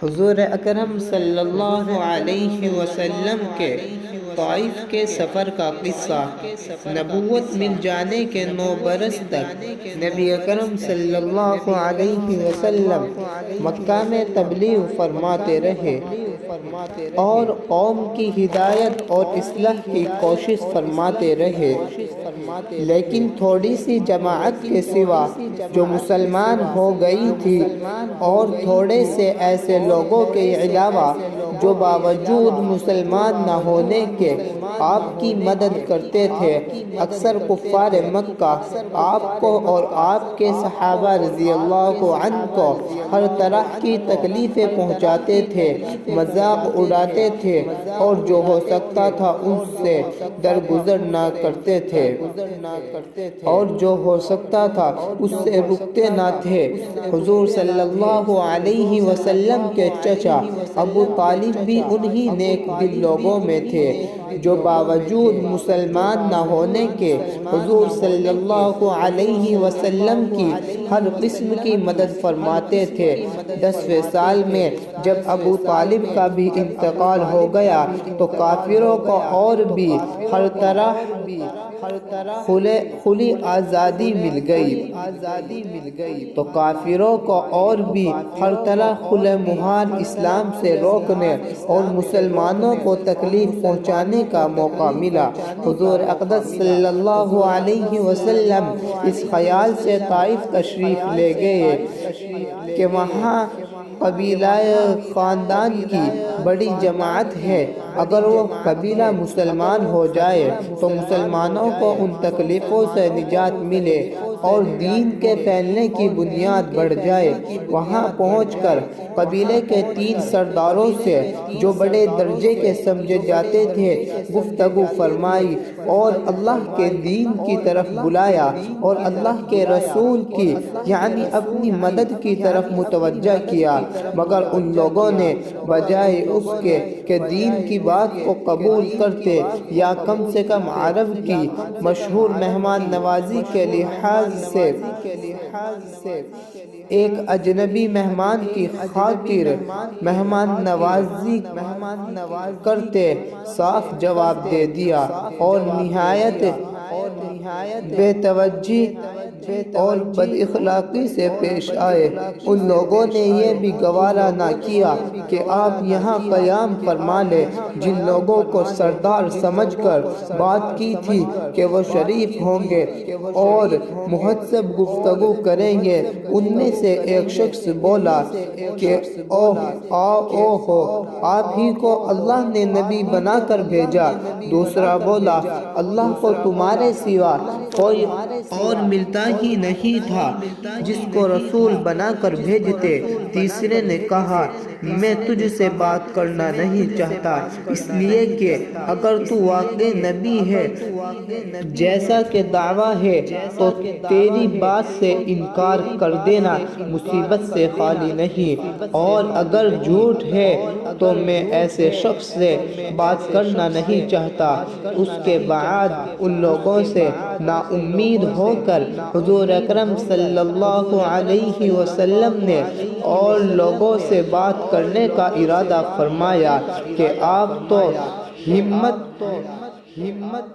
حضور اکرم صلی اللہ علیہ وسلم کے طائف کے سفر کا قصہ۔ نبوت مل جانے کے 9 برس تک نبی اکرم صلی اللہ علیہ وسلم مکہ میں تبلیغ فرماتے رہے اور قوم کی ہدایت اور اصلاح کی کوشش فرماتے رہے، لیکن تھوڑی سی جماعت کے سوا جو مسلمان ہو گئی تھی اور تھوڑے سے ایسے لوگوں کے علاوہ جو باوجود مسلمان نہ ہونے کے آپ کی مدد کرتے تھے، اکثر کفار مکہ آپ کو اور آپ کے صحابہ رضی اللہ عنہ کو ہر طرح کی تکلیفیں پہنچاتے تھے، مذاق اڑاتے تھے اور جو ہو سکتا تھا اس سے درگزر نہ کرتے تھے اس سے رکتے نہ تھے۔ حضور صلی اللہ علیہ وسلم کے چچا ابو طالب بھی انہی نیک دل لوگوں میں تھے جو باوجود مسلمان نہ ہونے کے حضور صلی اللہ علیہ وسلم کی ہر قسم کی مدد فرماتے تھے۔ 10ویں سال میں جب ابو طالب کا بھی انتقال ہو گیا تو کافروں کو اور بھی ہر طرح کھلی آزادی مل گئی تو کافروں کو اور بھی ہر طرح کھلے مہار اسلام سے روکنے اور مسلمانوں کو تکلیف پہنچانے کا موقع ملا۔ حضور اقدس صلی اللہ علیہ وسلم اس خیال سے طائف تشریف لے گئے کہ وہاں قبیلہ خاندان کی بڑی جماعت ہے، اگر وہ قبیلہ مسلمان ہو جائے تو مسلمانوں کو ان تکلیفوں سے نجات ملے اور دین کے پھیلنے کی بنیاد بڑھ جائے۔ وہاں پہنچ کر قبیلے کے 3 سرداروں سے جو بڑے درجے کے سمجھے جاتے تھے گفتگو فرمائی اور اللہ کے دین کی طرف بلایا اور اللہ کے رسول کی یعنی اپنی مدد کی طرف متوجہ کیا، مگر ان لوگوں نے بجائے اس کے کہ دین کی بات کو قبول کرتے یا کم سے کم عرب کی مشہور مہمان نوازی کے لحاظ سے ایک اجنبی مہمان کی خاطر مہمان نوازی کرتے صاف جواب دے دیا اور نہایت بے توجہی اور بد اخلاقی سے پیش آئے۔ ان لوگوں نے یہ بھی گوارا نہ کیا کہ آپ یہاں قیام فرما لیں۔ جن لوگوں کو سردار سمجھ کر بات کی تھی کہ وہ شریف ہوں گے اور مہذب گفتگو کریں گے، ان میں سے ایک شخص بولا کہ آپ ہی کو اللہ نے نبی بنا کر بھیجا۔ دوسرا بولا اللہ کو تمہارے سوا کوئی اور ملتا ہی نہیں تھا جس کو رسول بنا کر بھیجتے۔ تیسرے نے کہا میں تجھ سے بات کرنا نہیں چاہتا، اس لیے کہ اگر تو واقعی نبی ہے جیسا کہ دعویٰ ہے تو تیری بات سے انکار کر دینا مصیبت سے خالی نہیں، اور اگر جھوٹ ہے تو میں ایسے شخص سے بات کرنا نہیں چاہتا۔ اس کے بعد ان لوگوں سے نا امید ہو کر حضور اکرم صلی اللہ علیہ وسلم نے اور لوگوں سے بات کرنے کا ارادہ فرمایا کہ آپ تو ہمت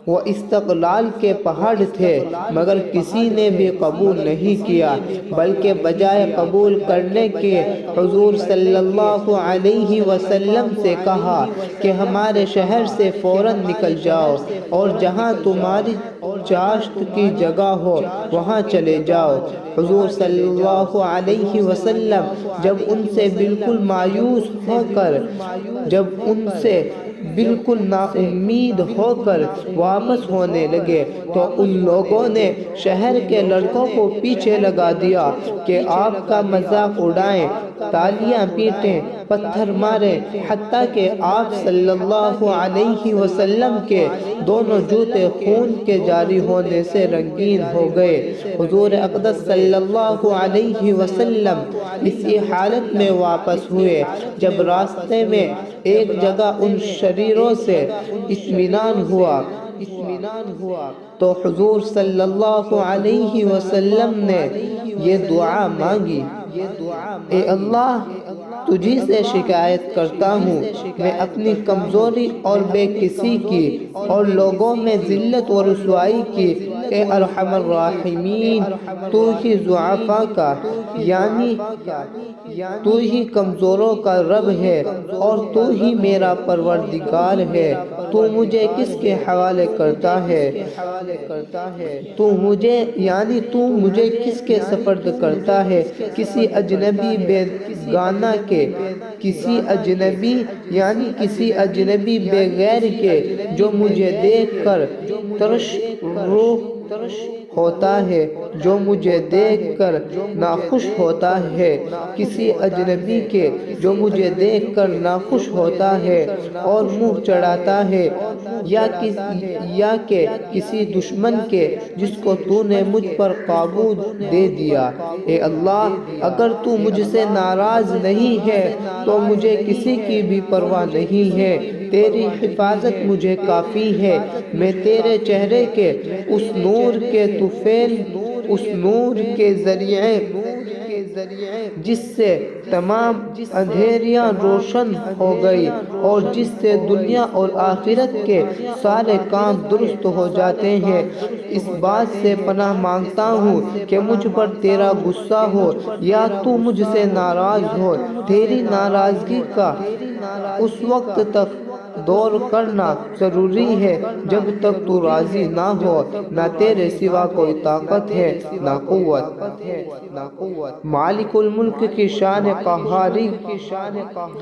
و استقلال کے پہاڑ تھے، مگر کسی نے بھی قبول نہیں کیا، بلکہ بجائے قبول کرنے کے حضور صلی اللہ علیہ وسلم سے کہا کہ ہمارے شہر سے فوراً نکل جاؤ اور جہاں تمہاری چاشت کی جگہ ہو وہاں چلے جاؤ۔ حضور صلی اللہ علیہ وسلم جب ان سے بالکل نا امید ہو کر واپس ہونے لگے تو ان لوگوں نے شہر کے لڑکوں کو پیچھے لگا دیا کہ آپ کا مذاق اڑائیں، تالیاں پیٹیں، پتھر ماریں، حتیٰ کہ آپ صلی اللہ علیہ وسلم کے دونوں جوتے خون کے جاری ہونے سے رنگین ہو گئے۔ حضور اقدس صلی اللہ علیہ وسلم اسی حالت میں واپس ہوئے۔ جب راستے میں ایک جگہ ان شریروں سے اطمینان ہوا تو حضور صلی اللہ علیہ وسلم نے یہ دعا مانگی، اے اللہ تجھی سے شکایت کرتا ہوں، میں اپنی کمزوری اور بے کسی کی اور لوگوں میں ذلت و رسوائی کی۔ اے ارحم الراحمین، تو ہی ضعفاء کا یعنی تو ہی کمزوروں کا رب ہے اور تو ہی میرا پروردگار ہے۔ تو مجھے کس کے حوالے کرتا ہے؟ تو مجھے کس کے سپرد کرتا ہے؟ کسی اجنبی بیگانہ کے، کسی اجنبی بغیر کے جو مجھے دیکھ کر ترش روح ہوتا ہے، جو مجھے دیکھ کر ناخوش ہوتا ہے، کسی اجنبی کے جو مجھے دیکھ کر ناخوش ہوتا ہے اور منہ چڑھاتا ہے، یا کہ کسی دشمن کے جس کو تو نے مجھ پر قابو دے دیا۔ اے اللہ، اگر تو مجھ سے ناراض نہیں ہے تو مجھے کسی کی بھی پرواہ نہیں ہے۔ تیری حفاظت مجھے کافی ہے۔ میں تیرے چہرے کے اس نور کے طفیل، اس نور کے ذریعے جس سے تمام اندھیریاں روشن ہو گئی اور جس سے دنیا اور آخرت کے سارے کام درست ہو جاتے ہیں، اس بات سے پناہ مانگتا ہوں کہ مجھ پر تیرا غصہ ہو یا تو مجھ سے ناراض ہو۔ تیری ناراضگی کا اس وقت تک دور کرنا ضروری ہے جب تک تو راضی نہ ہو۔ نہ تیرے سوا کوئی طاقت ہے نہ قوت۔ مالک الملک کی شان قہاری،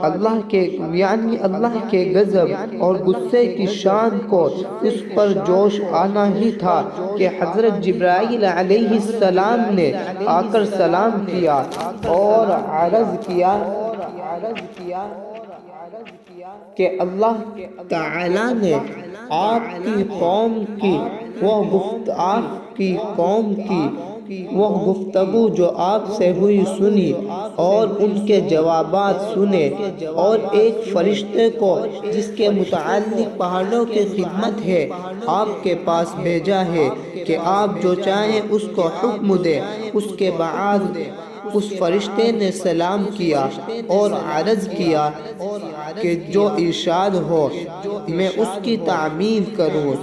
اللہ کے غضب اور غصے کی شان کو اس پر جوش آنا ہی تھا کہ حضرت جبرائیل علیہ السلام نے آ کر سلام کیا اور عرض کیا کہ اللہ تعالیٰ نے آپ کی قوم کی وہ گفتگو جو آپ سے ہوئی سنی اور ان کے جوابات سنے، اور ایک فرشتے کو جس کے متعلق پہاڑوں کی خدمت ہے آپ کے پاس بھیجا ہے کہ آپ جو چاہیں اس کو حکم دیں۔ اس کے بعد اس فرشتے نے سلام کیا اور عرض کیا کہ جو ارشاد ہو میں اس کی تعمیل کروں،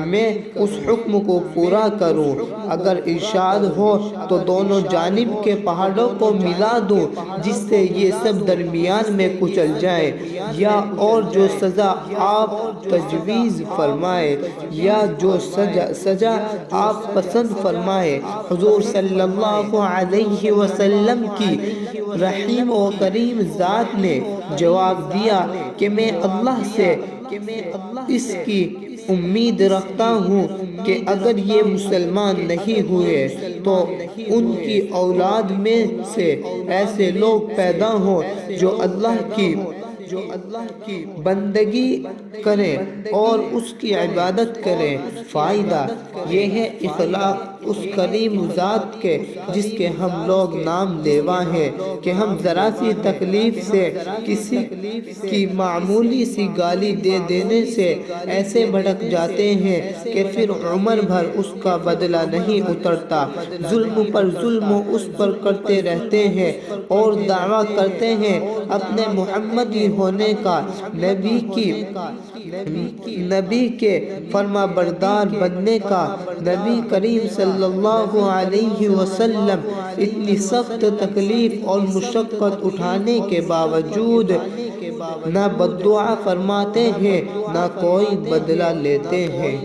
میں اس حکم کو پورا کروں۔ اگر ارشاد ہو تو دونوں جانب کے پہاڑوں کو ملا دوں جس سے یہ سب درمیان میں کچل جائیں، یا اور جو سزا آپ تجویز فرمائے یا جو سزا آپ پسند فرمائے۔ حضور صلی اللہ علیہ وسلم کی رحیم و کریم ذات نے جواب دیا کہ میں اللہ سے اس کی امید رکھتا ہوں کہ اگر یہ مسلمان نہیں ہوئے تو ان کی اولاد میں سے ایسے لوگ پیدا ہوں جو اللہ کی بندگی کریں اور اس کی عبادت کریں۔ فائدہ یہ ہے اخلاق اس کریم ذات کے جس کے ہم لوگ نام لیوا ہیں کہ ہم ذرا سی تکلیف سے کسی کی معمولی سی گالی دے دینے سے ایسے بھڑک جاتے ہیں کہ پھر عمر بھر اس کا بدلہ نہیں اترتا۔ ظلم پر ظلم اس پر کرتے رہتے ہیں اور دعویٰ کرتے ہیں اپنے محمدی ہونے کا، نبی کے فرما بردار بننے کا۔ نبی کریم صلی اللہ علیہ وسلم اتنی سخت تکلیف اور مشقت اٹھانے کے باوجود نہ بددعا فرماتے ہیں نہ کوئی بدلہ لیتے ہیں۔